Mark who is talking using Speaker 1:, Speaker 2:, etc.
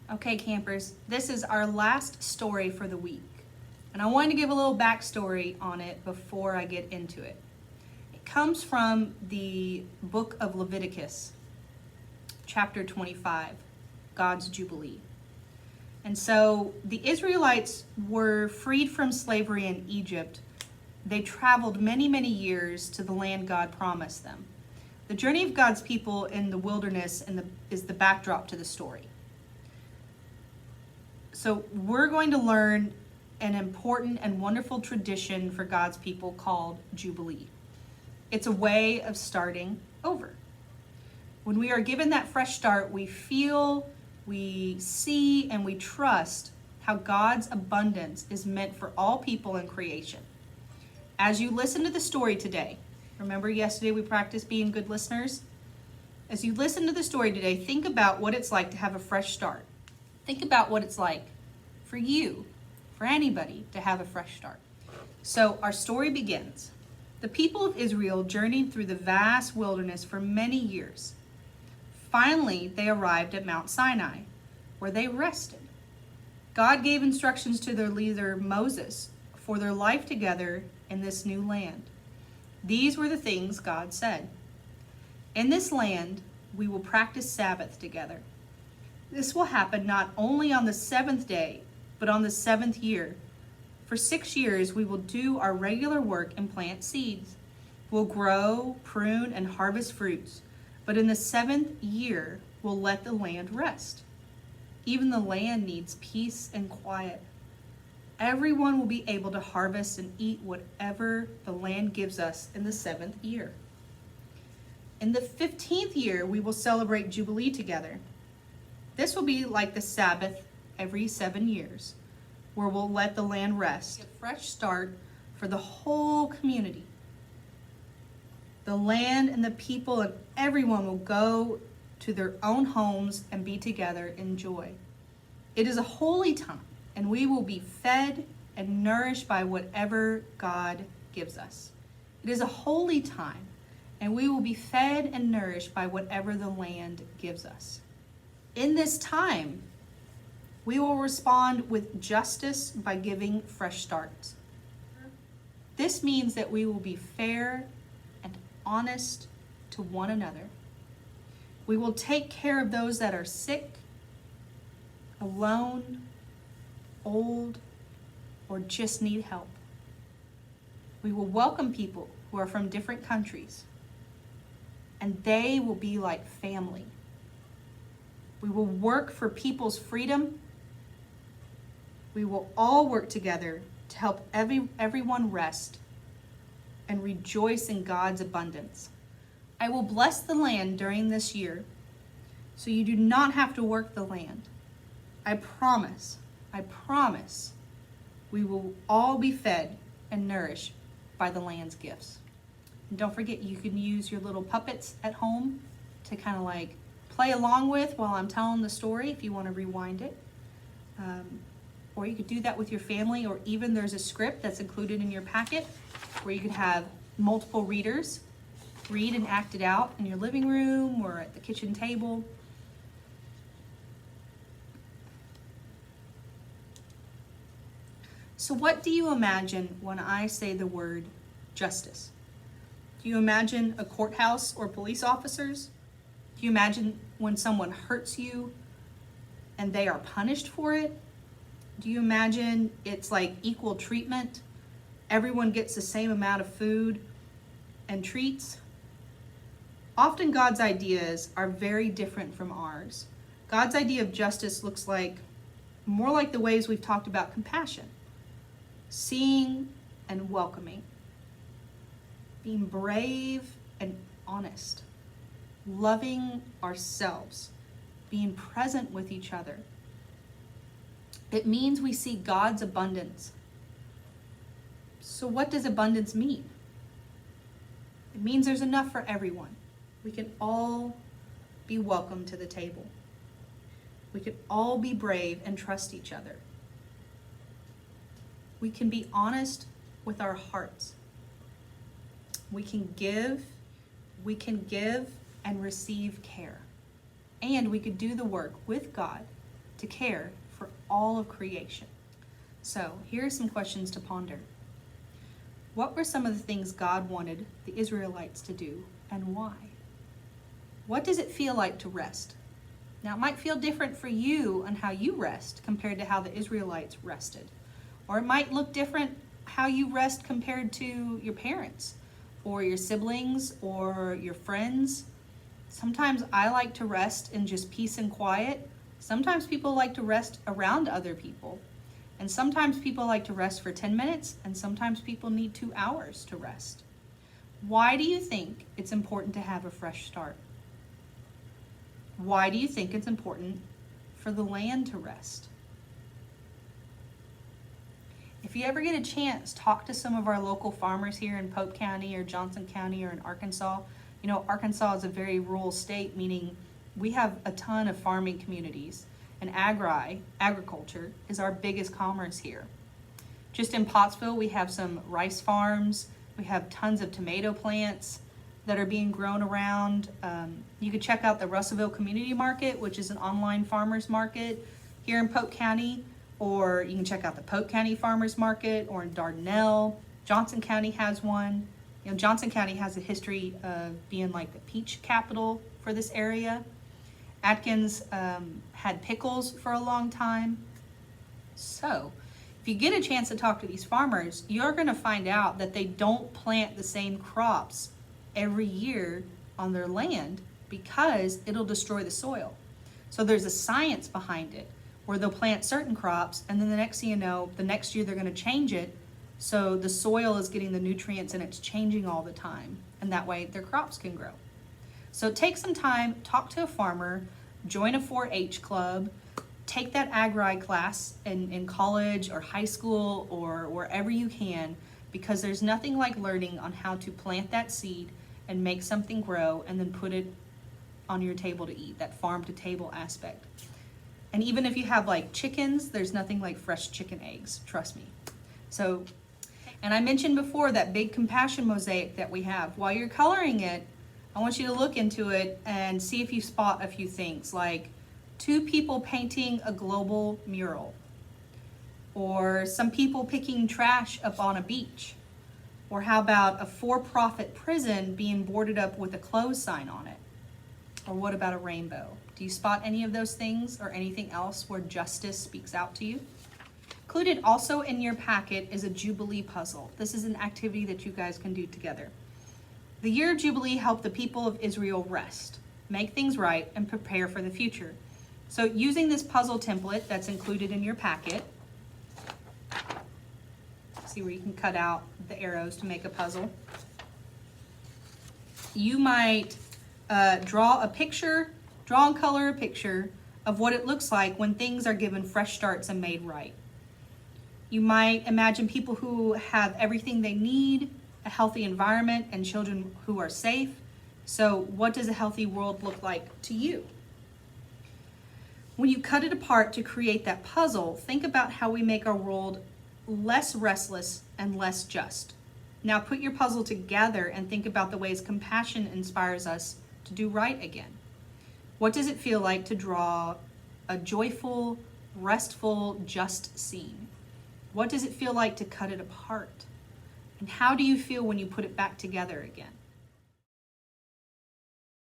Speaker 1: Okay, campers, this is our last story for the week. And I wanted to give a little backstory on it before I get into it. It comes from the book of Leviticus, chapter 25, God's Jubilee. And so the Israelites were freed from slavery in Egypt. They traveled many, many years to the land God promised them. The journey of God's people in the wilderness is the backdrop to the story. So we're going to learn an important and wonderful tradition for God's people called Jubilee. It's a way of starting over. When we are given that fresh start, we feel, we see, and we trust how God's abundance is meant for all people in creation. As you listen to the story today, remember yesterday we practiced being good listeners? As you listen to the story today, think about what it's like to have a fresh start. Think about what it's like for you, for anybody, to have a fresh start. So our story begins. The people of Israel journeyed through the vast wilderness for many years. Finally, they arrived at Mount Sinai, where they rested. God gave instructions to their leader Moses for their life together in this new land. These were the things God said. In this land, we will practice Sabbath together. This will happen not only on the seventh day, but on the seventh year. For 6 years, we will do our regular work and plant seeds. We'll grow, prune, and harvest fruits. But in the seventh year, we'll let the land rest. Even the land needs peace and quiet. Everyone will be able to harvest and eat whatever the land gives us in the seventh year. In the 15th year, we will celebrate Jubilee together. This will be like the Sabbath every 7 years, where we'll let the land rest. A fresh start for the whole community. The land and the people and everyone will go to their own homes and be together in joy. It is a holy time, and we will be fed and nourished by whatever God gives us. It is a holy time, and we will be fed and nourished by whatever the land gives us. In this time, we will respond with justice by giving fresh starts. This means that we will be fair and honest to one another. We will take care of those that are sick, alone, old, or just need help. We will welcome people who are from different countries, and they will be like family. We will work for people's freedom. We will all work together to help everyone rest and rejoice in God's abundance. I will bless the land during this year, so you do not have to work the land. I promise, we will all be fed and nourished by the land's gifts. And don't forget, you can use your little puppets at home to kind of like play along with while I'm telling the story if you want to rewind it. Or you could do that with your family, or even there's a script that's included in your packet where you could have multiple readers read and act it out in your living room or at the kitchen table. So what do you imagine when I say the word justice? Do you imagine a courthouse or police officers? Do you imagine when someone hurts you and they are punished for it? Do you imagine it's like equal treatment? Everyone gets the same amount of food and treats? Often God's ideas are very different from ours. God's idea of justice looks like more like the ways we've talked about compassion, seeing and welcoming, being brave and honest, loving ourselves, being present with each other. It means we see God's abundance. So what does abundance mean? It means there's enough for everyone. We can all be welcome to the table. We can all be brave and trust each other. We can be honest with our hearts. We can give and receive care. And we could do the work with God to care for all of creation. So here are some questions to ponder. What were some of the things God wanted the Israelites to do, and why? What does it feel like to rest? Now, it might feel different for you on how you rest compared to how the Israelites rested. Or it might look different how you rest compared to your parents or your siblings or your friends. Sometimes I like to rest in just peace and quiet. Sometimes people like to rest around other people. And sometimes people like to rest for 10 minutes, and sometimes people need 2 hours to rest. Why do you think it's important to have a fresh start? Why do you think it's important for the land to rest? If you ever get a chance, talk to some of our local farmers here in Pope County or Johnson County or in Arkansas. You know, Arkansas is a very rural state, meaning we have a ton of farming communities, and agriculture is our biggest commerce here. Just in Pottsville, we have some rice farms. We have tons of tomato plants that are being grown around. You could check out the Russellville Community Market, which is an online farmers market here in Pope County, or you can check out the Pope County Farmers Market or in Dardanelle. Johnson County has one. You know, Johnson County has a history of being like the peach capital for this area. Atkins had pickles for a long time. So if you get a chance to talk to these farmers, you're going to find out that they don't plant the same crops every year on their land because it'll destroy the soil. So there's a science behind it where they'll plant certain crops, and then the next thing you know, the next year they're going to change it so the soil is getting the nutrients and it's changing all the time, and that way their crops can grow. So take some time, talk to a farmer, join a 4-H club, take that Agri class in college or high school or wherever you can, because there's nothing like learning on how to plant that seed and make something grow and then put it on your table to eat, that farm to table aspect. And even if you have like chickens, there's nothing like fresh chicken eggs, trust me. So, and I mentioned before that big compassion mosaic that we have. While you're coloring it, I want you to look into it and see if you spot a few things, like 2 people painting a global mural, or some people picking trash up on a beach, or how about a for-profit prison being boarded up with a close sign on it? Or what about a rainbow? Do you spot any of those things or anything else where justice speaks out to you? Included also in your packet is a Jubilee puzzle. This is an activity that you guys can do together. The year of Jubilee helped the people of Israel rest, make things right, and prepare for the future. So using this puzzle template that's included in your packet, see where you can cut out the arrows to make a puzzle. You might draw and color a picture of what it looks like when things are given fresh starts and made right. You might imagine people who have everything they need, a healthy environment, and children who are safe. So what does a healthy world look like to you? When you cut it apart to create that puzzle, think about how we make our world less restless and less just. Now put your puzzle together and think about the ways compassion inspires us to do right again. What does it feel like to draw a joyful, restful, just scene? What does it feel like to cut it apart? And how do you feel when you put it back together again?